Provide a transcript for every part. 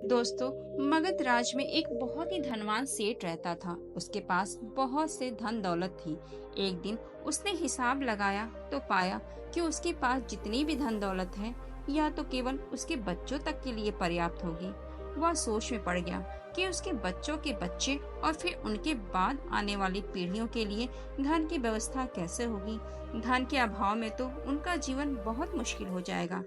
दोस्तों, मगध राज में एक बहुत ही धनवान सेठ रहता था। उसके पास बहुत से धन दौलत थी। एक दिन उसने हिसाब लगाया तो पाया कि उसके पास जितनी भी धन दौलत है, यह तो केवल उसके बच्चों तक के लिए पर्याप्त होगी। वह सोच में पड़ गया कि उसके बच्चों के बच्चे और फिर उनके बाद आने वाली पीढ़ियों के लिए धन की व्यवस्था कैसे होगी। धन के अभाव में तो उनका जीवन बहुत मुश्किल हो जाएगा।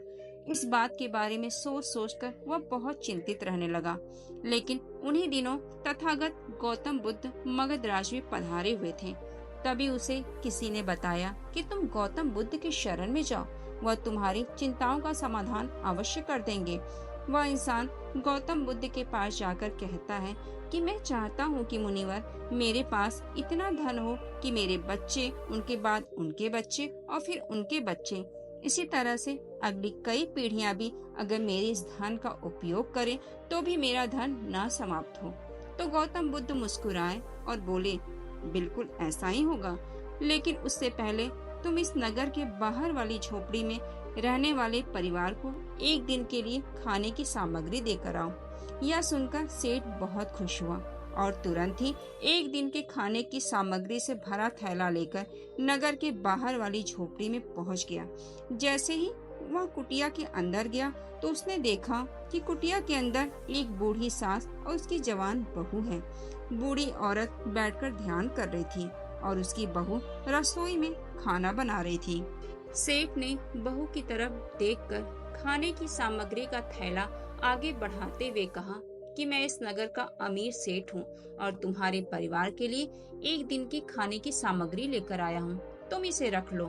इस बात के बारे में सोच सोचकर वह बहुत चिंतित रहने लगा। लेकिन उन्हीं दिनों तथागत गौतम बुद्ध मगध राज में पधारे हुए थे। तभी उसे किसी ने बताया कि तुम गौतम बुद्ध की शरण में जाओ, वह तुम्हारी चिंताओं का समाधान अवश्य कर देंगे। वह इंसान गौतम बुद्ध के पास जाकर कहता है कि मैं चाहता हूँ कि मुनिवर, मेरे पास इतना धन हो कि मेरे बच्चे, उनके बाद उनके बच्चे और फिर उनके बच्चे, इसी तरह से अगली कई पीढ़ियां भी अगर मेरे इस धन का उपयोग करें तो भी मेरा धन न समाप्त हो। तो गौतम बुद्ध मुस्कुराए और बोले, बिल्कुल ऐसा ही होगा, लेकिन उससे पहले तुम इस नगर के बाहर वाली झोपड़ी में रहने वाले परिवार को एक दिन के लिए खाने की सामग्री देकर आओ। यह सुनकर सेठ बहुत खुश हुआ और तुरंत ही एक दिन के खाने की सामग्री से भरा थैला लेकर नगर के बाहर वाली झोपड़ी में पहुंच गया। जैसे ही वह कुटिया के अंदर गया तो उसने देखा कि कुटिया के अंदर एक बूढ़ी सास और उसकी जवान बहू है। बूढ़ी औरत बैठकर ध्यान कर रही थी और उसकी बहू रसोई में खाना बना रही थी। सेठ ने बहू की तरफ देखकर खाने की सामग्री का थैला आगे बढ़ाते हुए कहा कि मैं इस नगर का अमीर सेठ हूँ और तुम्हारे परिवार के लिए एक दिन की खाने की सामग्री लेकर आया हूँ, तुम इसे रख लो।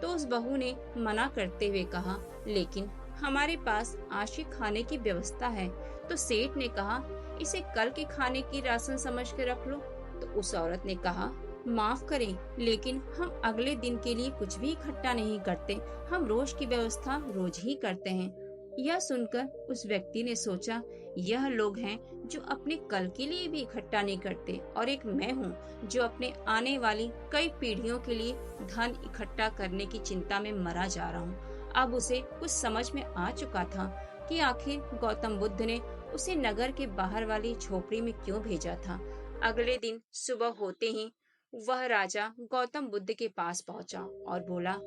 तो उस बहू ने मना करते हुए कहा, लेकिन हमारे पास आज के खाने की व्यवस्था है। तो सेठ ने कहा, इसे कल के खाने की राशन समझ के रख लो। तो उस औरत ने कहा, माफ करें, लेकिन हम अगले दिन के लिए कुछ भी इकट्ठा नहीं करते, हम रोज की व्यवस्था रोज ही करते हैं। यह सुनकर उस व्यक्ति ने सोचा, यह लोग हैं जो अपने कल के लिए भी इकट्ठा नहीं करते और एक मैं हूँ जो अपने आने वाली कई पीढ़ियों के लिए धन इकट्ठा करने की चिंता में मरा जा रहा हूँ। अब उसे कुछ समझ में आ चुका था कि आखिर गौतम बुद्ध ने उसे नगर के बाहर वाली झोपड़ी में क्यों भेजा था। अगले दिन सुबह होते ही वह राजा गौतम बुद्ध के पास पहुंचा और बोला,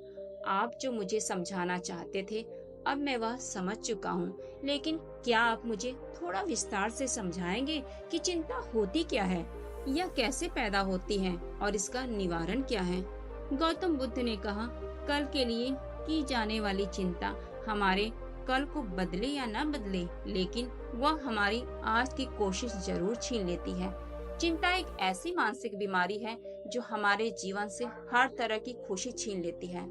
आप जो मुझे समझाना चाहते थे अब मैं वह समझ चुका हूँ, लेकिन क्या आप मुझे थोड़ा विस्तार से समझाएंगे कि चिंता होती क्या है, यह कैसे पैदा होती है और इसका निवारण क्या है। गौतम बुद्ध ने कहा, कल के लिए की जाने वाली चिंता हमारे कल को बदले या न बदले, लेकिन वह हमारी आज की कोशिश जरूर छीन लेती है। चिंता एक ऐसी मानसिक बीमारी है जो हमारे जीवन से हर तरह की खुशी छीन लेती है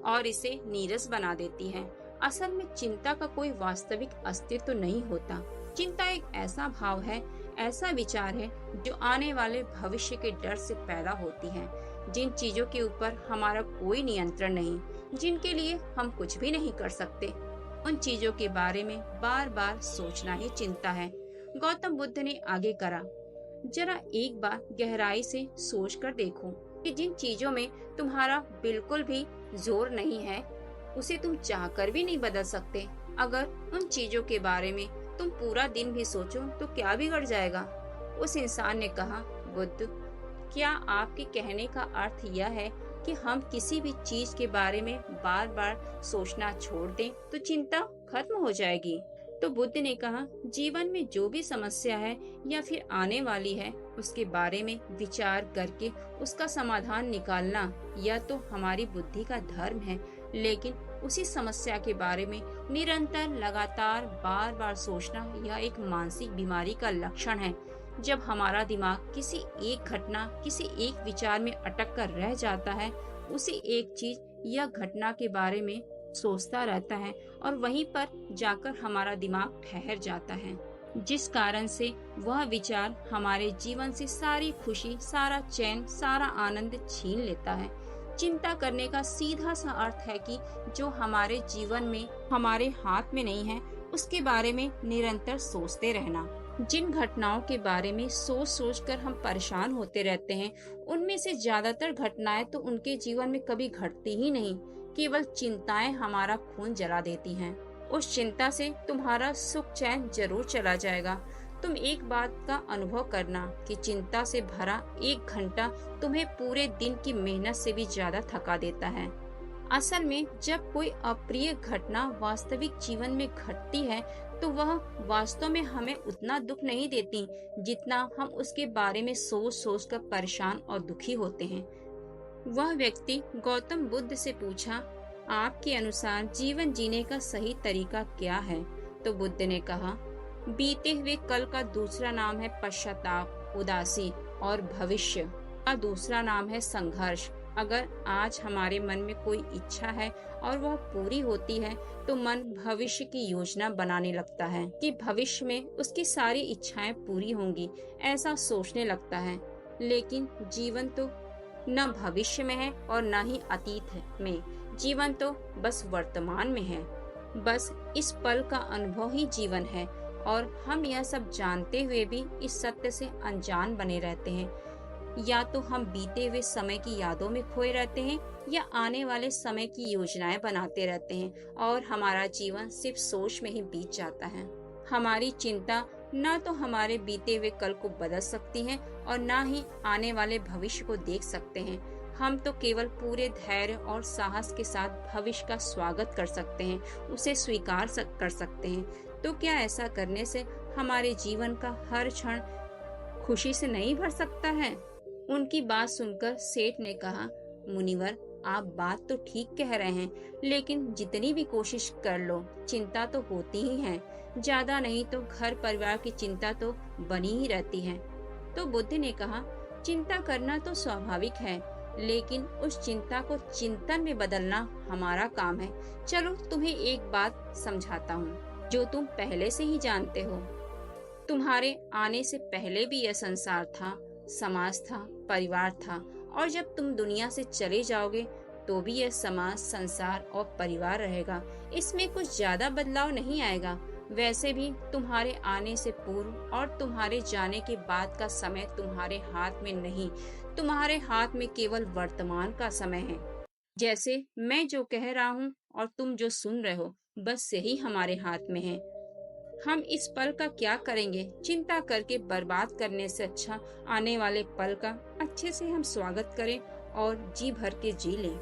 और इसे नीरस बना देती है। असल में चिंता का कोई वास्तविक अस्तित्व तो नहीं होता। चिंता एक ऐसा भाव है, ऐसा विचार है जो आने वाले भविष्य के डर से पैदा होती है। जिन चीजों के ऊपर हमारा कोई नियंत्रण नहीं, जिनके लिए हम कुछ भी नहीं कर सकते, उन चीजों के बारे में बार बार सोचना ही चिंता है। गौतम बुद्ध ने आगे कहा, जरा एक बार गहराई से सोच कर देखो कि जिन चीजों में तुम्हारा बिल्कुल भी जोर नहीं है, उसे तुम चाहकर भी नहीं बदल सकते। अगर उन चीजों के बारे में तुम पूरा दिन भी सोचो तो क्या बिगड़ जाएगा। उस इंसान ने कहा, बुद्ध, क्या आपके कहने का अर्थ यह है कि हम किसी भी चीज के बारे में बार बार सोचना छोड़ दें तो चिंता खत्म हो जाएगी। तो बुद्ध ने कहा, जीवन में जो भी समस्या है या फिर आने वाली है, उसके बारे में विचार करके उसका समाधान निकालना यह तो हमारी बुद्धि का धर्म है, लेकिन उसी समस्या के बारे में निरंतर लगातार बार बार सोचना यह एक मानसिक बीमारी का लक्षण है। जब हमारा दिमाग किसी एक घटना, किसी एक विचार में अटक कर रह जाता है, उसी एक चीज या घटना के बारे में सोचता रहता है और वहीं पर जाकर हमारा दिमाग ठहर जाता है, जिस कारण से वह विचार हमारे जीवन से सारी खुशी, सारा चैन, सारा आनंद छीन लेता है। चिंता करने का सीधा सा अर्थ है कि जो हमारे जीवन में हमारे हाथ में नहीं है, उसके बारे में निरंतर सोचते रहना। जिन घटनाओं के बारे में सोच सोच कर हम परेशान होते रहते हैं, उनमें से ज्यादातर घटनाएं तो उनके जीवन में कभी घटती ही नहीं, केवल चिंताएं हमारा खून जला देती हैं। उस चिंता से तुम्हारा सुख चैन जरूर चला जाएगा। तुम एक बात का अनुभव करना कि चिंता से भरा 1 घंटा तुम्हें पूरे दिन की मेहनत से भी ज्यादा थका देता है। असल में जब कोई अप्रिय घटना वास्तविक जीवन में घटती है तो वह वास्तव में हमें उतना दुख नहीं देती जितना हम उसके बारे में सोच सोच कर परेशान और दुखी होते हैं। वह व्यक्ति गौतम बुद्ध से पूछा, आपके अनुसार जीवन जीने का सही तरीका क्या है? तो बुद्ध ने कहा, बीते हुए कल का दूसरा नाम है पश्चाताप, उदासी, और भविष्य का दूसरा नाम है संघर्ष। अगर आज हमारे मन में कोई इच्छा है और वह पूरी होती है तो मन भविष्य की योजना बनाने लगता है कि भविष्य में उसकी सारी इच्छाएं पूरी होंगी, ऐसा सोचने लगता है। लेकिन जीवन तो न भविष्य में है और न ही अतीत में, जीवन तो बस वर्तमान में है। बस इस पल का अनुभव ही जीवन है और हम यह सब जानते हुए भी इस सत्य से अनजान बने रहते हैं। या तो हम बीते हुए समय की यादों में खोए रहते हैं या आने वाले समय की योजनाएं बनाते रहते हैं और हमारा जीवन सिर्फ सोच में ही बीत जाता है। हमारी चिंता न तो हमारे बीते हुए कल को बदल सकती है और न ही आने वाले भविष्य को देख सकते हैं। हम तो केवल पूरे धैर्य और साहस के साथ भविष्य का स्वागत कर सकते हैं, उसे स्वीकार कर सकते हैं। तो क्या ऐसा करने से हमारे जीवन का हर क्षण खुशी से नहीं भर सकता है? उनकी बात सुनकर सेठ ने कहा, मुनिवर, आप बात तो ठीक कह रहे हैं, लेकिन जितनी भी कोशिश कर लो चिंता तो होती ही है। ज्यादा नहीं तो घर परिवार की चिंता तो बनी ही रहती है। तो बुद्ध ने कहा, चिंता करना तो स्वाभाविक है, लेकिन उस चिंता को चिंतन में बदलना हमारा काम है। चलो तुम्हें एक बात समझाता हूँ जो तुम पहले से ही जानते हो। तुम्हारे आने से पहले भी यह संसार था, समाज था, परिवार था, और जब तुम दुनिया से चले जाओगे तो भी यह समाज, संसार और परिवार रहेगा। इसमें कुछ ज्यादा बदलाव नहीं आएगा। वैसे भी तुम्हारे आने से पूर्व और तुम्हारे जाने के बाद का समय तुम्हारे हाथ में नहीं, तुम्हारे हाथ में केवल वर्तमान का समय है। जैसे मैं जो कह रहा हूँ और तुम जो सुन रहे हो, बस यही हमारे हाथ में है। हम इस पल का क्या करेंगे चिंता करके बर्बाद करने से अच्छा आने वाले पल का अच्छे से हम स्वागत करें और जी भर के जी लें।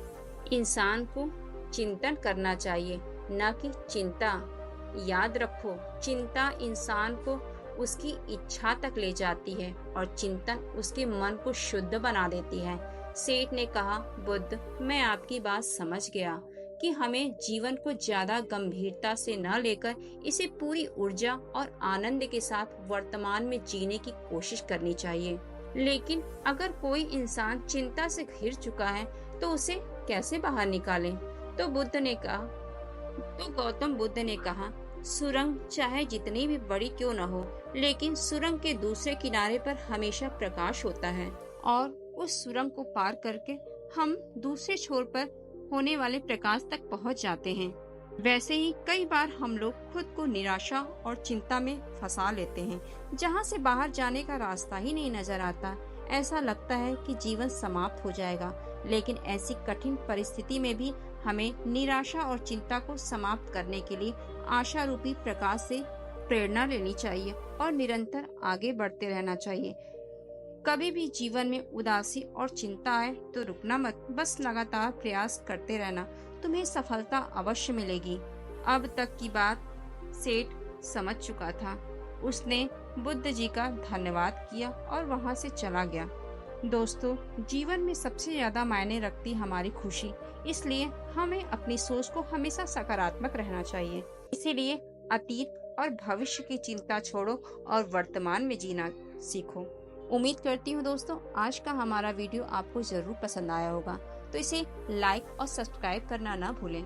इंसान को चिंतन करना चाहिए, न कि चिंता। याद रखो, चिंता इंसान को उसकी इच्छा तक ले जाती है और चिंतन उसके मन को शुद्ध बना देती है। सेठ ने कहा, बुद्ध, मैं आपकी बात समझ गया कि हमें जीवन को ज्यादा गंभीरता से न लेकर इसे पूरी ऊर्जा और आनंद के साथ वर्तमान में जीने की कोशिश करनी चाहिए। लेकिन अगर कोई इंसान चिंता से घिर चुका है तो उसे कैसे बाहर निकालें? तो गौतम बुद्ध ने कहा, सुरंग चाहे जितनी भी बड़ी क्यों न हो, लेकिन सुरंग के दूसरे किनारे पर हमेशा प्रकाश होता है और उस सुरंग को पार करके हम दूसरे छोर पर होने वाले प्रकाश तक पहुंच जाते हैं। वैसे ही कई बार हम लोग खुद को निराशा और चिंता में फंसा लेते हैं, जहां से बाहर जाने का रास्ता ही नहीं नजर आता। ऐसा लगता है कि जीवन समाप्त हो जाएगा, लेकिन ऐसी कठिन परिस्थिति में भी हमें निराशा और चिंता को समाप्त करने के लिए आशा रूपी प्रकाश से प्रेरणा लेनी चाहिए और निरंतर आगे बढ़ते रहना चाहिए। कभी भी जीवन में उदासी और चिंता आए तो रुकना मत, बस लगातार प्रयास करते रहना, तुम्हें सफलता अवश्य मिलेगी। अब तक की बात सेठ समझ चुका था। उसने बुद्ध जी का धन्यवाद किया और वहां से चला गया। दोस्तों, जीवन में सबसे ज्यादा मायने रखती हमारी खुशी, इसलिए हमें अपनी सोच को हमेशा सकारात्मक रहना चाहिए। इसीलिए अतीत और भविष्य की चिंता छोड़ो और वर्तमान में जीना सीखो। उम्मीद करती हूँ दोस्तों, आज का हमारा वीडियो आपको जरूर पसंद आया होगा, तो इसे लाइक और सब्सक्राइब करना ना भूलें।